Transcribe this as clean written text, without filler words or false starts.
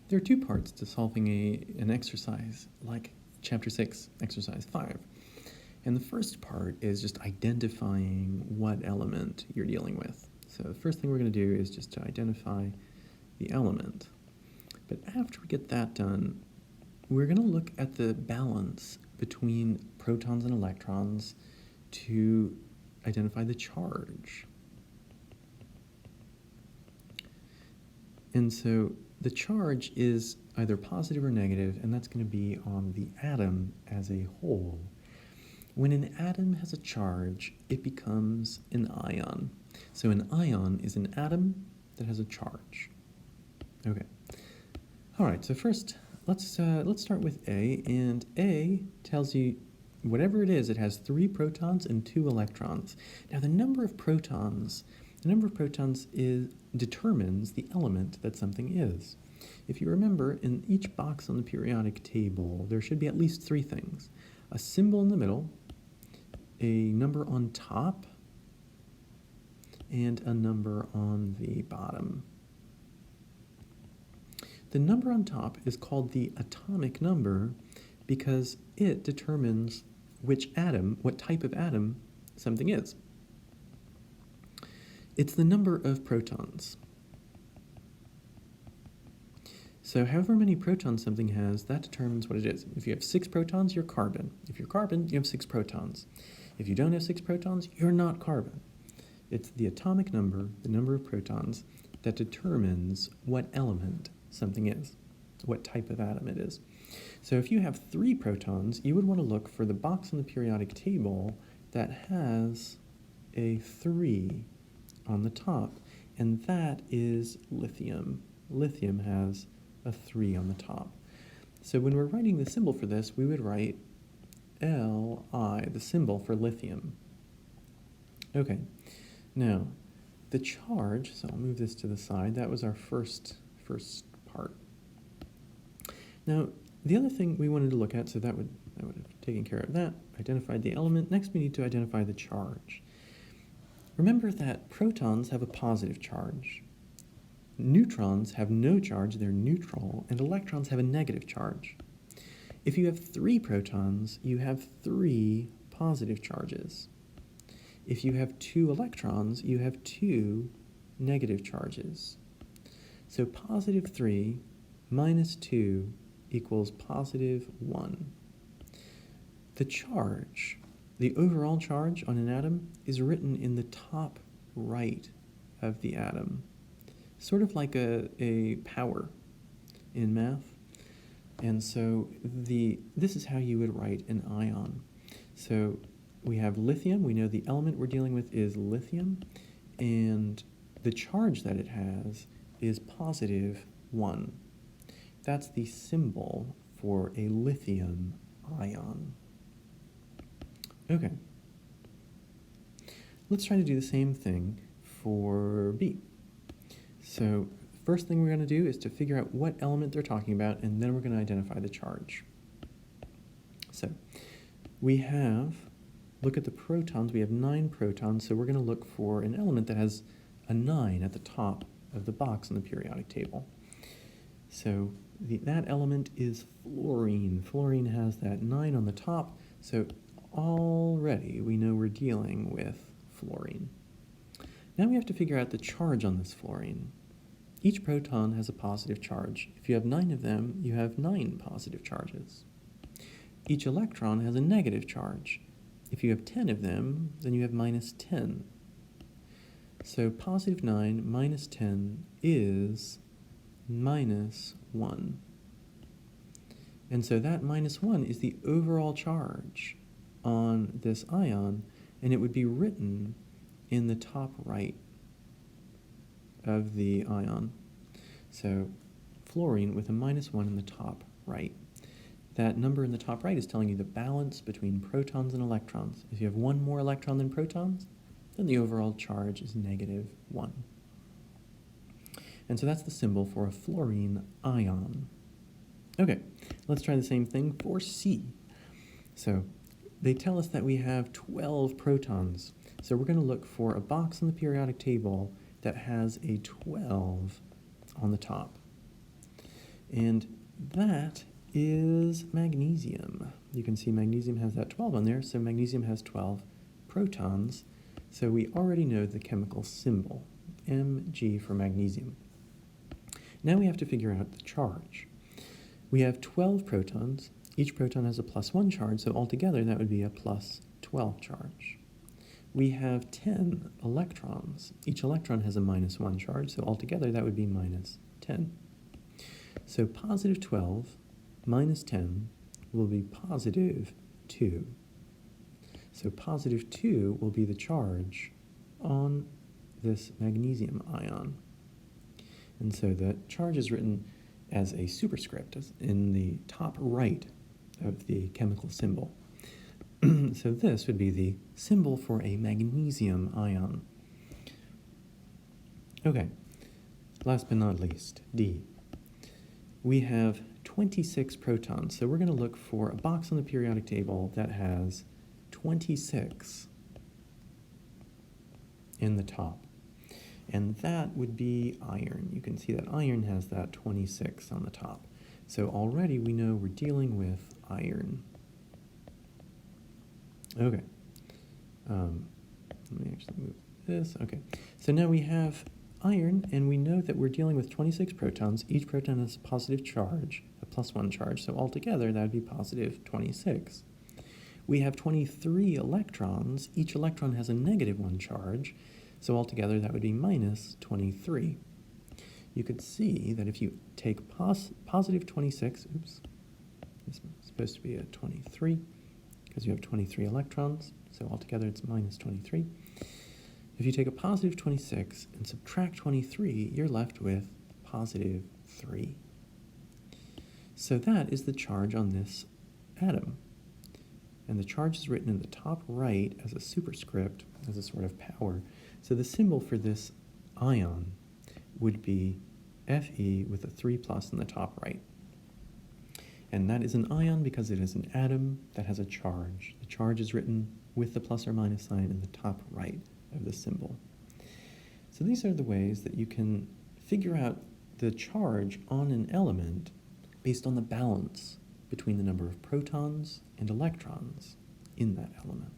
There are two parts to solving an exercise like Chapter 6, Exercise 5. And the first part is just identifying what element you're dealing with. So the first thing we're going to do is just to identify the element. But after we get that done, we're going to look at the balance between protons and electrons to identify the charge. And so the charge is either positive or negative, and that's going to be on the atom as a whole. When an atom has a charge, it becomes an ion. So an ion is an atom that has a charge. Okay. All right, so first, let's start with A, and A tells you whatever it is, it has 3 protons and 2 electrons. Now the number of protons determines the element that something is. If you remember, in each box on the periodic table, there should be at least 3 things. A symbol in the middle, a number on top, and a number on the bottom. The number on top is called the atomic number because it determines which atom, what type of atom something is. It's the number of protons. So however many protons something has, that determines what it is. If you have 6 protons, you're carbon. If you're carbon, you have 6 protons. If you don't have 6 protons, you're not carbon. It's the atomic number, the number of protons, that determines what element something is, what type of atom it is. So if you have 3 protons, you would want to look for the box on the periodic table that has a 3 on the top, and that is lithium. Lithium has a 3 on the top. So when we're writing the symbol for this, we would write Li, the symbol for lithium. Okay, now the charge, so I'll move this to the side, that was our first part. Now the other thing we wanted to look at, so that would have taken care of that, identified the element. Next we need to identify the charge. Remember that protons have a positive charge. Neutrons have no charge, they're neutral, and electrons have a negative charge. If you have 3 protons, you have 3 positive charges. If you have 2 electrons, you have 2 negative charges. So positive 3 minus 2 equals positive 1. The charge, the overall charge on an atom, is written in the top right of the atom, sort of like a power in math. And so this is how you would write an ion. So we have lithium, we know the element we're dealing with is lithium, and the charge that it has is positive 1. That's the symbol for a lithium ion. Okay. Let's try to do the same thing for B. So first thing we're going to do is to figure out what element they're talking about, and then we're going to identify the charge. So we have, look at the protons, we have 9 protons, so we're going to look for an element that has a 9 at the top of the box on the periodic table. So that element is fluorine. Fluorine has that 9 on the top, so already we know we're dealing with fluorine. Now we have to figure out the charge on this fluorine. Each proton has a positive charge. If you have 9 of them, you have 9 positive charges. Each electron has a negative charge. If you have 10 of them, then you have minus 10. So positive 9 minus 10 is minus 1. And so that minus 1 is the overall charge on this ion, and it would be written in the top right of the ion. So fluorine with a minus 1 in the top right. That number in the top right is telling you the balance between protons and electrons. If you have 1 more electron than protons, then the overall charge is negative 1. And so that's the symbol for a fluorine ion. Okay, let's try the same thing for C. So they tell us that we have 12 protons. So we're going to look for a box on the periodic table that has a 12 on the top. And that is magnesium. You can see magnesium has that 12 on there, so magnesium has 12 protons. So we already know the chemical symbol, Mg for magnesium. Now we have to figure out the charge. We have 12 protons. Each proton has a +1 charge, so altogether that would be a +12 charge. We have 10 electrons. Each electron has a -1 charge, so altogether that would be -10. So positive 12 minus 10 will be positive 2. So positive 2 will be the charge on this magnesium ion. And so the charge is written as a superscript in the top right of the chemical symbol. So this would be the symbol for a magnesium ion. Okay, last but not least, D. We have 26 protons, so we're going to look for a box on the periodic table that has 26 in the top. And that would be iron. You can see that iron has that 26 on the top. So already we know we're dealing with iron. Okay. Let me actually move this. Okay. So now we have iron, and we know that we're dealing with 26 protons. Each proton has a positive charge, a +1 charge. So altogether, that would be positive 26. We have 23 electrons. Each electron has a -1 charge. So altogether, that would be -23. You could see that if you take positive 26, oops, this is supposed to be a 23, because you have 23 electrons, so altogether it's -23. If you take a positive 26 and subtract 23, you're left with positive 3. So that is the charge on this atom. And the charge is written in the top right as a superscript, as a sort of power. So the symbol for this ion would be Fe with a 3+ in the top right. And that is an ion because it is an atom that has a charge. The charge is written with the plus or minus sign in the top right of the symbol. So these are the ways that you can figure out the charge on an element based on the balance between the number of protons and electrons in that element.